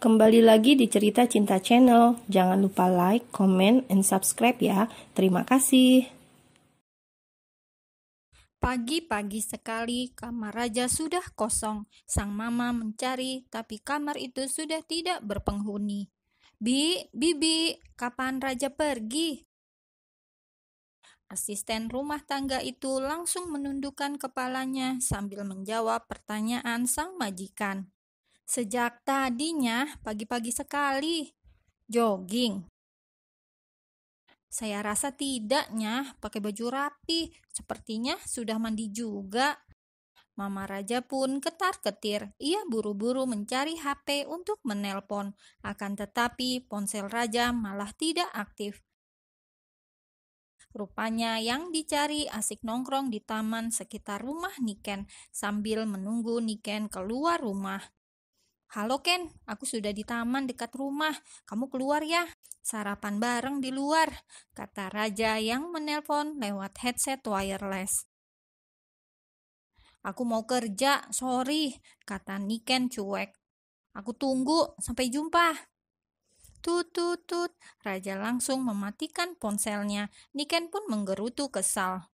Kembali lagi di Cerita Cinta Channel. Jangan lupa like, comment, and subscribe ya. Terima kasih. Pagi-pagi sekali kamar raja sudah kosong. Sang mama mencari, tapi kamar itu sudah tidak berpenghuni. Bibi, kapan raja pergi? Asisten rumah tangga itu langsung menundukkan kepalanya sambil menjawab pertanyaan sang majikan. Sejak tadinya pagi-pagi sekali. Jogging. Saya rasa tidaknya, pakai baju rapi. Sepertinya sudah mandi juga. Mama Raja pun ketar-ketir. Ia buru-buru mencari HP untuk menelpon. Akan tetapi ponsel Raja malah tidak aktif. Rupanya yang dicari asik nongkrong di taman sekitar rumah Niken sambil menunggu Niken keluar rumah. Halo Ken, aku sudah di taman dekat rumah. Kamu keluar ya? Sarapan bareng di luar, kata Raja yang menelpon lewat headset wireless. Aku mau kerja, sorry, kata Niken cuek. Aku tunggu, sampai jumpa. Tut, tut, tut. Raja langsung mematikan ponselnya. Niken pun menggerutu kesal.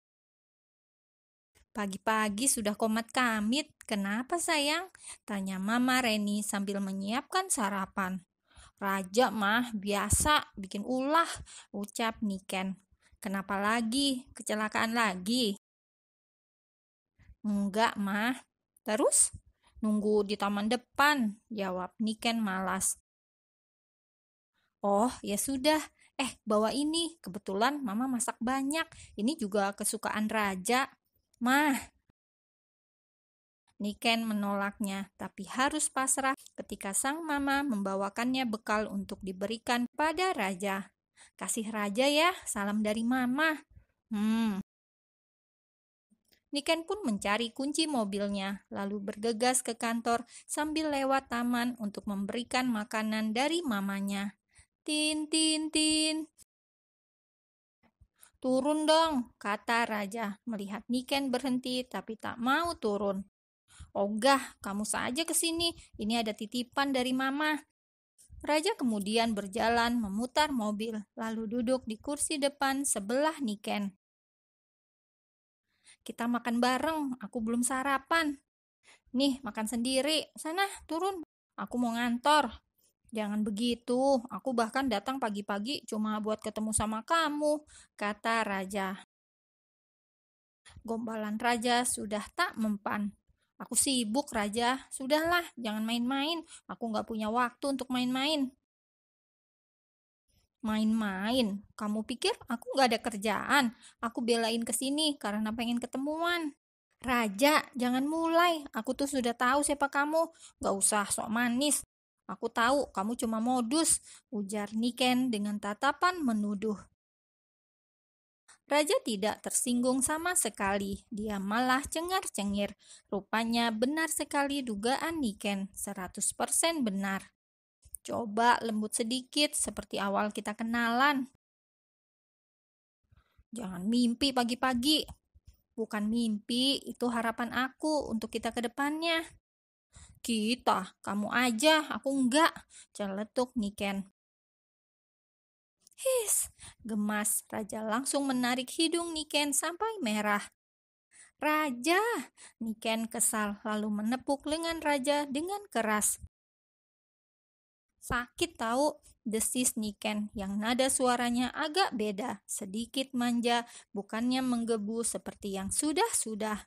Pagi-pagi sudah komat kamit. Kenapa sayang? Tanya Mama Reni sambil menyiapkan sarapan. Raja mah biasa bikin ulah, ucap Niken. Kenapa lagi? Kecelakaan lagi? Enggak mah. Terus? Nunggu di taman depan, jawab Niken malas. Oh, ya sudah. Bawa ini. Kebetulan Mama masak banyak. Ini juga kesukaan Raja. Mah, Niken menolaknya, tapi harus pasrah ketika sang mama membawakannya bekal untuk diberikan pada Raja. Kasih Raja ya, salam dari Mama. Niken pun mencari kunci mobilnya, lalu bergegas ke kantor sambil lewat taman untuk memberikan makanan dari mamanya. Tin, tin, tin. Turun dong, kata Raja, melihat Niken berhenti tapi tak mau turun. Ogah, kamu saja ke sini. Ini ada titipan dari Mama. Raja kemudian berjalan memutar mobil, lalu duduk di kursi depan sebelah Niken. Kita makan bareng, aku belum sarapan. Nih, makan sendiri. Sana, turun. Aku mau ngantor. Jangan begitu, aku bahkan datang pagi-pagi cuma buat ketemu sama kamu, kata Raja. Gombalan Raja sudah tak mempan. Aku sibuk, Raja. Sudahlah, jangan main-main. Aku nggak punya waktu untuk main-main. Main-main? Kamu pikir aku nggak ada kerjaan? Aku belain ke sini karena pengen ketemuan. Raja, jangan mulai. Aku tuh sudah tahu siapa kamu. Nggak usah sok manis. Aku tahu kamu cuma modus, ujar Niken dengan tatapan menuduh. Raja tidak tersinggung sama sekali. Dia malah cengar-cengir. Rupanya benar sekali dugaan Niken, 100% benar. Coba lembut sedikit seperti awal kita kenalan. Jangan mimpi pagi-pagi. Bukan mimpi, itu harapan aku untuk kita ke depannya. Kita, kamu aja, aku enggak, celetuk Niken. His, gemas. Raja langsung menarik hidung Niken sampai merah. Raja, Niken kesal lalu menepuk lengan Raja dengan keras. Sakit tahu, desis Niken yang nada suaranya agak beda, sedikit manja, bukannya menggebu seperti yang sudah-sudah.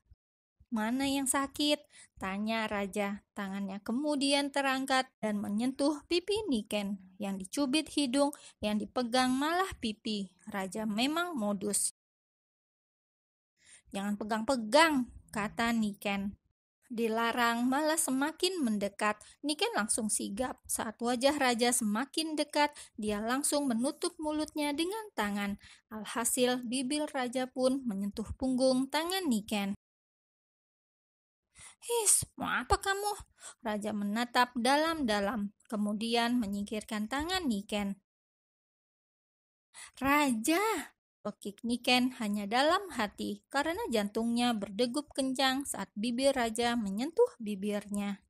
Mana yang sakit? Tanya Raja. Tangannya kemudian terangkat dan menyentuh pipi Niken. Yang dicubit hidung, yang dipegang malah pipi. Raja memang modus. Jangan pegang-pegang, kata Niken. Dilarang malah semakin mendekat. Niken langsung sigap. Saat wajah Raja semakin dekat, dia langsung menutup mulutnya dengan tangan. Alhasil bibir Raja pun menyentuh punggung tangan Niken. His, mau apa kamu? Raja menatap dalam-dalam, kemudian menyingkirkan tangan Niken. Raja, pekik Niken hanya dalam hati karena jantungnya berdegup kencang saat bibir Raja menyentuh bibirnya.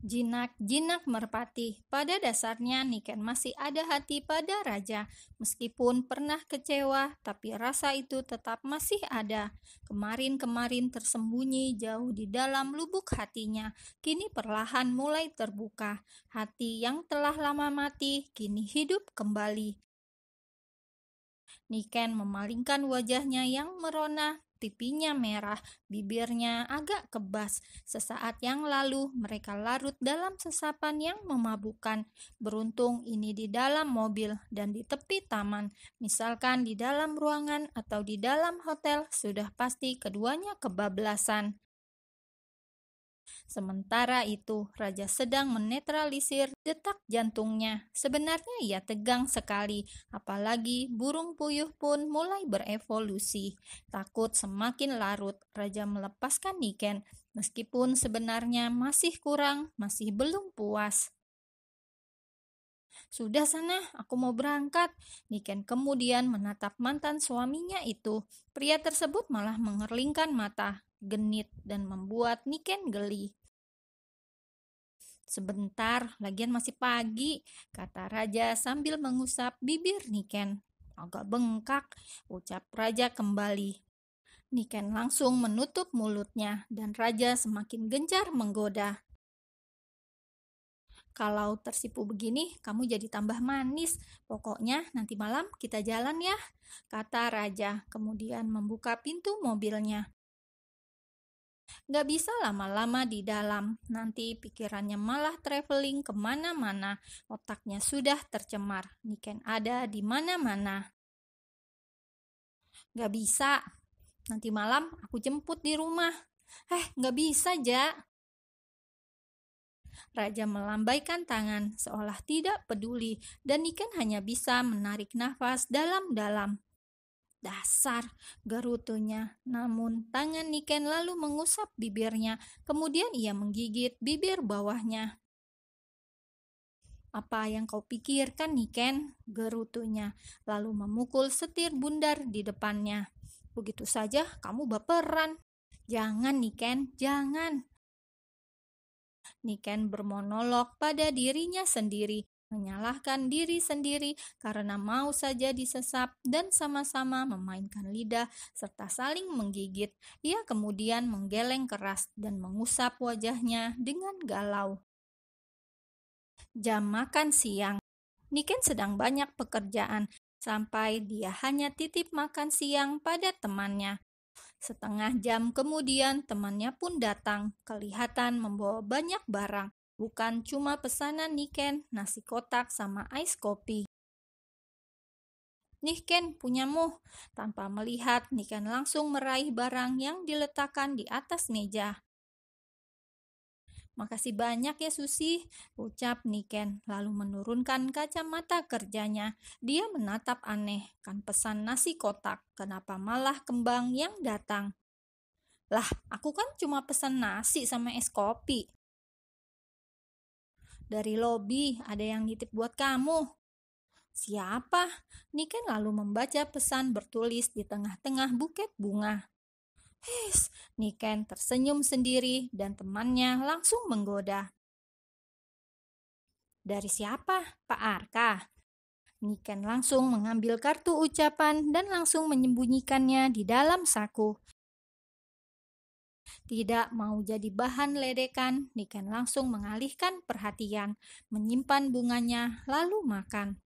Jinak-jinak merpati, pada dasarnya Niken masih ada hati pada raja. Meskipun pernah kecewa, tapi rasa itu tetap masih ada. Kemarin-kemarin tersembunyi jauh di dalam lubuk hatinya, kini perlahan mulai terbuka. Hati yang telah lama mati, kini hidup kembali. Niken memalingkan wajahnya yang merona, pipinya merah, bibirnya agak kebas. Sesaat yang lalu mereka larut dalam sesapan yang memabukkan. Beruntung ini di dalam mobil dan di tepi taman. Misalkan di dalam ruangan atau di dalam hotel, sudah pasti keduanya kebablasan. Sementara itu, raja sedang menetralisir detak jantungnya. Sebenarnya ia tegang sekali, apalagi burung puyuh pun mulai berevolusi. Takut semakin larut, raja melepaskan Niken, meskipun sebenarnya masih kurang, masih belum puas. Sudah sana, aku mau berangkat. Niken kemudian menatap mantan suaminya itu. Pria tersebut malah mengerlingkan mata, genit, dan membuat Niken geli. Sebentar, lagian masih pagi, kata raja sambil mengusap bibir Niken. Agak bengkak, ucap raja kembali. Niken langsung menutup mulutnya dan raja semakin gencar menggoda. Kalau tersipu begini, kamu jadi tambah manis. Pokoknya nanti malam kita jalan ya, kata raja, kemudian membuka pintu mobilnya. Gak bisa lama-lama di dalam, nanti pikirannya malah traveling kemana-mana. Otaknya sudah tercemar, Niken ada di mana-mana. Gak bisa, nanti malam aku jemput di rumah. Gak bisa, Ja. Raja melambaikan tangan seolah tidak peduli dan Niken hanya bisa menarik nafas dalam-dalam. Dasar, gerutunya. Namun tangan Niken lalu mengusap bibirnya, kemudian ia menggigit bibir bawahnya. Apa yang kau pikirkan, Niken? Gerutunya, lalu memukul setir bundar di depannya. Begitu saja kamu baperan. Jangan, Niken, jangan. Niken bermonolog pada dirinya sendiri, menyalahkan diri sendiri karena mau saja disesap dan sama-sama memainkan lidah serta saling menggigit. Ia kemudian menggeleng keras dan mengusap wajahnya dengan galau. Jam makan siang. Niken sedang banyak pekerjaan sampai dia hanya titip makan siang pada temannya. Setengah jam kemudian temannya pun datang, kelihatan membawa banyak barang. Bukan cuma pesanan Niken, nasi kotak sama ais kopi. Nih Ken, punyamu. Tanpa melihat, Niken langsung meraih barang yang diletakkan di atas meja. Makasih banyak ya Susi, ucap Niken, lalu menurunkan kacamata kerjanya. Dia menatap aneh, kan pesan nasi kotak, kenapa malah kembang yang datang? Lah, aku kan cuma pesan nasi sama es kopi. Dari lobi, ada yang nitip buat kamu. Siapa? Niken lalu membaca pesan bertulis di tengah-tengah buket bunga. Niken tersenyum sendiri dan temannya langsung menggoda. Dari siapa? Pak Arka. Niken langsung mengambil kartu ucapan dan langsung menyembunyikannya di dalam saku. Tidak mau jadi bahan ledekan, Niken langsung mengalihkan perhatian, menyimpan bunganya, lalu makan.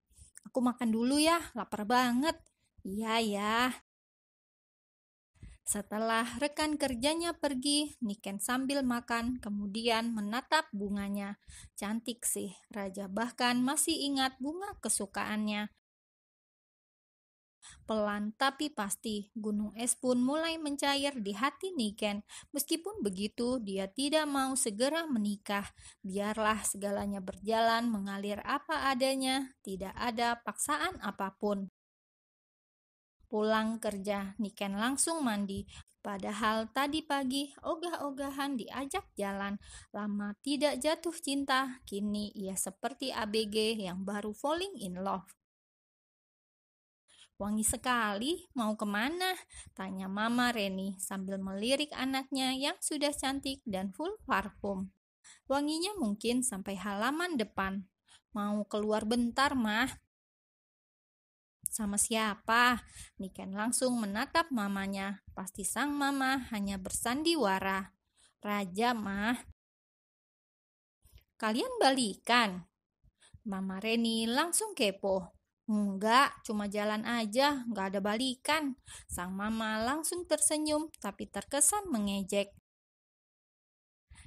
Aku makan dulu ya, lapar banget. Iya ya. Setelah rekan kerjanya pergi, Niken sambil makan, kemudian menatap bunganya. Cantik sih, raja bahkan masih ingat bunga kesukaannya. Pelan tapi pasti, gunung es pun mulai mencair di hati Niken. Meskipun begitu, dia tidak mau segera menikah. Biarlah segalanya berjalan mengalir apa adanya, tidak ada paksaan apapun. Pulang kerja, Niken langsung mandi. Padahal tadi pagi ogah-ogahan diajak jalan. Lama tidak jatuh cinta, kini ia seperti ABG yang baru falling in love. Wangi sekali, mau kemana? Tanya Mama Reni sambil melirik anaknya yang sudah cantik dan full parfum. Wanginya mungkin sampai halaman depan. Mau keluar bentar, Mah. Sama siapa? Niken langsung menatap mamanya. Pasti sang mama hanya bersandiwara. Raja, Mah. Kalian balikan? Mama Reni langsung kepo. Enggak, cuma jalan aja, enggak ada balikan. Sang mama langsung tersenyum, tapi terkesan mengejek.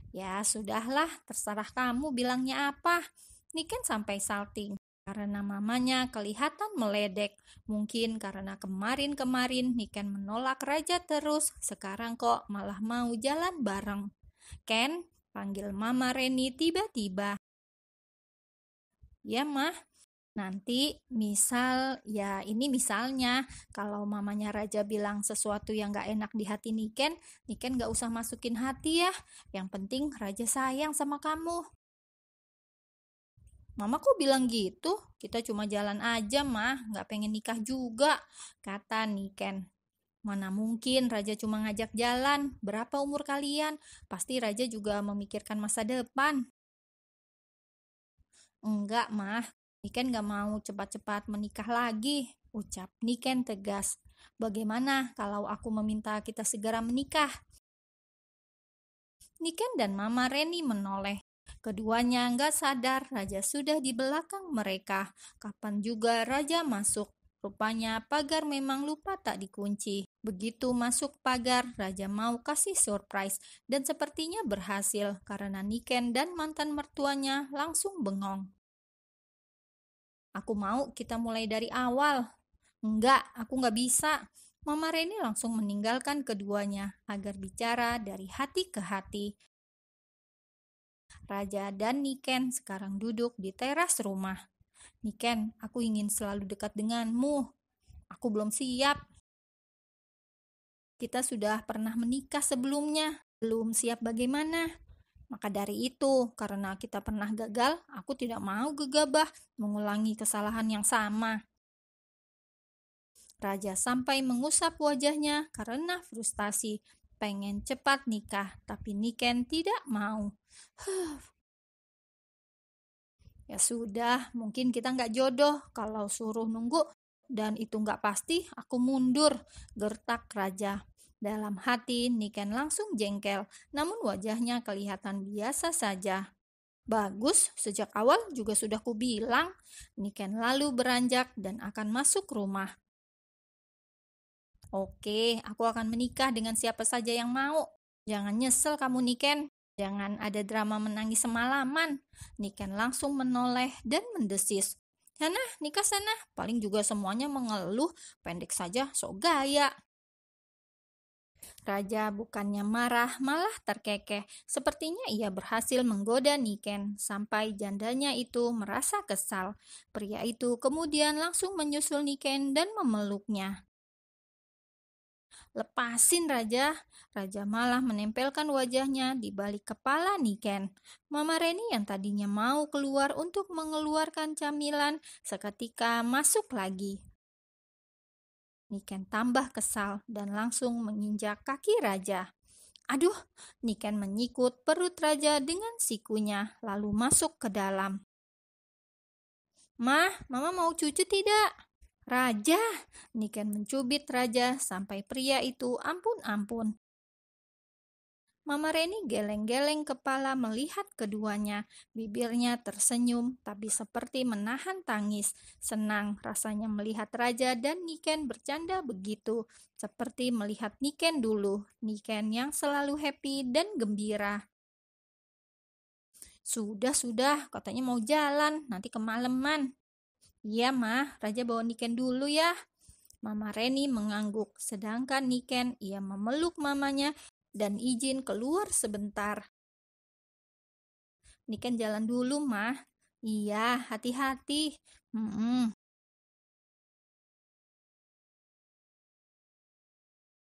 Ya sudahlah, terserah kamu bilangnya apa. Niken sampai salting. Karena mamanya kelihatan meledek. Mungkin karena kemarin-kemarin Niken menolak Raja terus, sekarang kok malah mau jalan bareng. Ken, panggil Mama Reni tiba-tiba. Ya, Mah. Nanti ini misalnya kalau mamanya Raja bilang sesuatu yang gak enak di hati Niken gak usah masukin hati ya. Yang penting Raja sayang sama kamu. Mama kok bilang gitu? Kita cuma jalan aja, Mah. Gak pengen nikah juga, kata Niken. Mana mungkin Raja cuma ngajak jalan. Berapa umur kalian? Pasti Raja juga memikirkan masa depan. Enggak, Mah. Niken gak mau cepat-cepat menikah lagi, ucap Niken tegas. Bagaimana kalau aku meminta kita segera menikah? Niken dan Mama Reni menoleh. Keduanya gak sadar Raja sudah di belakang mereka. Kapan juga Raja masuk? Rupanya pagar memang lupa tak dikunci. Begitu masuk pagar, Raja mau kasih surprise dan sepertinya berhasil karena Niken dan mantan mertuanya langsung bengong. Aku mau kita mulai dari awal. Enggak, aku nggak bisa. Mama Reni langsung meninggalkan keduanya agar bicara dari hati ke hati. Raja dan Niken sekarang duduk di teras rumah. Niken, aku ingin selalu dekat denganmu. Aku belum siap. Kita sudah pernah menikah sebelumnya. Belum siap bagaimana? Maka dari itu, karena kita pernah gagal, aku tidak mau gegabah mengulangi kesalahan yang sama. Raja sampai mengusap wajahnya karena frustasi. Pengen cepat nikah, tapi Niken tidak mau. Ya sudah, mungkin kita nggak jodoh. Kalau suruh nunggu dan itu nggak pasti, aku mundur, gertak Raja. Dalam hati, Niken langsung jengkel, namun wajahnya kelihatan biasa saja. Bagus, sejak awal juga sudah kubilang. Niken lalu beranjak dan akan masuk rumah. Oke, aku akan menikah dengan siapa saja yang mau. Jangan nyesel kamu, Niken. Jangan ada drama menangis semalaman. Niken langsung menoleh dan mendesis. Sana, nikah sana. Paling juga semuanya mengeluh. Pendek saja, sok gaya. Raja bukannya marah, malah terkekeh. Sepertinya ia berhasil menggoda Niken, sampai jandanya itu merasa kesal. Pria itu kemudian langsung menyusul Niken dan memeluknya. Lepasin, Raja. Raja malah menempelkan wajahnya di balik kepala Niken. Mama Reni yang tadinya mau keluar untuk mengeluarkan camilan, seketika masuk lagi. Niken tambah kesal dan langsung menginjak kaki Raja. Aduh, Niken menyikut perut Raja dengan sikunya, lalu masuk ke dalam. Mah, Mama mau cucu tidak? Raja, Niken mencubit Raja sampai pria itu ampun-ampun. Mama Reni geleng-geleng kepala melihat keduanya. Bibirnya tersenyum, tapi seperti menahan tangis. Senang rasanya melihat Raja dan Niken bercanda begitu. Seperti melihat Niken dulu. Niken yang selalu happy dan gembira. Sudah, katanya mau jalan, nanti kemalaman. Iya, Mah, Raja bawa Niken dulu ya. Mama Reni mengangguk, sedangkan Niken ia memeluk mamanya dan izin keluar sebentar. Niken jalan dulu, Mah. Iya, hati-hati.